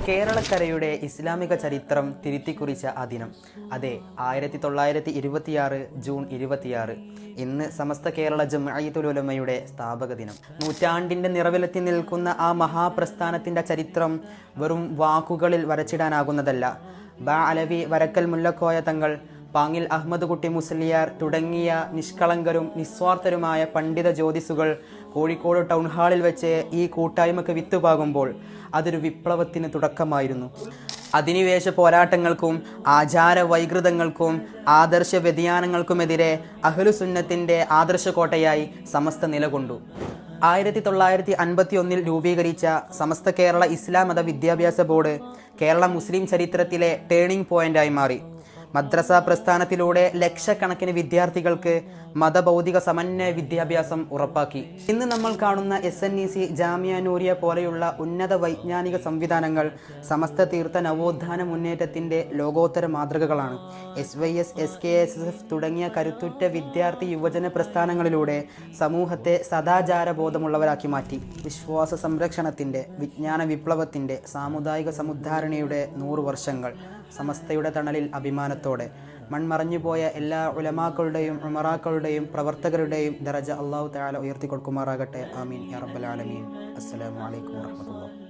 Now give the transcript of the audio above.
കേരളക്കരയുടെ ഇസ്ലാമിക ചരിത്രം തിരുത്തിക്കുറിച്ച ആ ദിനം. അതെ, 1926 ജൂൺ 26. ഇന്ന് സമസ്ത കേരള ജംഇയ്യത്തുൽ ഉലമയുടെ സ്ഥാപക ദിനം. നൂറ്റാണ്ടിൻ്റെ നിറവിലെത്തി നിൽക്കുന്ന ആ മഹാപ്രസ്ഥാനത്തിൻ്റെ ചരിത്രം വെറും വാക്കുകളിൽ വരച്ചിടാനാകുന്നതല്ല. അലവി, വരക്കൽ മുല്ലക്കോയ തങ്ങൾ, പാങ്ങിൽ അഹമ്മദ് കുട്ടി മുസ്ലിയാർ തുടങ്ങിയ നിഷ്കളങ്കരും നിസ്വാർത്ഥരുമായ പണ്ഡിത ജ്യോതിസുകൾ കോഴിക്കോട് ടൗൺ ഹാളിൽ വെച്ച് ഈ കൂട്ടായ്മക്ക് വിത്തുപാകുമ്പോൾ അതൊരു വിപ്ലവത്തിന് തുടക്കമായിരുന്നു. അധിനിവേശ പോരാട്ടങ്ങൾക്കും ആചാര വൈകൃതങ്ങൾക്കും ആദർശ വ്യതിയാനങ്ങൾക്കുമെതിരെ അഹ്ലുസുന്നത്തിൻ്റെ ആദർശകോട്ടയായി സമസ്ത നിലകൊണ്ടു. 1951 രൂപീകരിച്ച സമസ്ത കേരള ഇസ്ലാം മത വിദ്യാഭ്യാസ ബോർഡ് കേരള മുസ്ലിം ചരിത്രത്തിലെ ടേണിംഗ് പോയിന്റായി മാറി. മദ്രസ പ്രസ്ഥാനത്തിലൂടെ ലക്ഷക്കണക്കിന് വിദ്യാർത്ഥികൾക്ക് മതഭൗതിക സമന്വയ വിദ്യാഭ്യാസം ഉറപ്പാക്കി. ഇന്ന് നമ്മൾ കാണുന്ന SNEC, ജാമിയ നൂരിയ പോലെയുള്ള ഉന്നത വൈജ്ഞാനിക സംവിധാനങ്ങൾ സമസ്ത തീർത്ത നവോത്ഥാന മുന്നേറ്റത്തിൻ്റെ ലോകോത്തര മാതൃകകളാണ്. SYS, SKSF തുടങ്ങിയ കരുത്തുറ്റ വിദ്യാർത്ഥി യുവജന പ്രസ്ഥാനങ്ങളിലൂടെ സമൂഹത്തെ സദാചാര ബോധമുള്ളവരാക്കി മാറ്റി. വിശ്വാസ സംരക്ഷണത്തിൻ്റെ, വിജ്ഞാന വിപ്ലവത്തിൻ്റെ, സാമുദായിക സമുദ്ധാരണയുടെ 100 വർഷങ്ങൾ സമസ്തയുടെ തണലിൽ അഭിമാനത്തോടെ. മൺമറഞ്ഞുപോയ എല്ലാ ഉലമാക്കളുടെയും ഉമറാക്കളുടെയും പ്രവർത്തകരുടെയും ദറജ അല്ലാഹു തആല ഉയർത്തി കൊടുക്കുമാറാകട്ടെ. ആമീൻ യാ റബ്ബൽ ആലമീൻ. അസ്സലാമു അലൈക്കും വറഹ്മത്തുള്ളാഹി.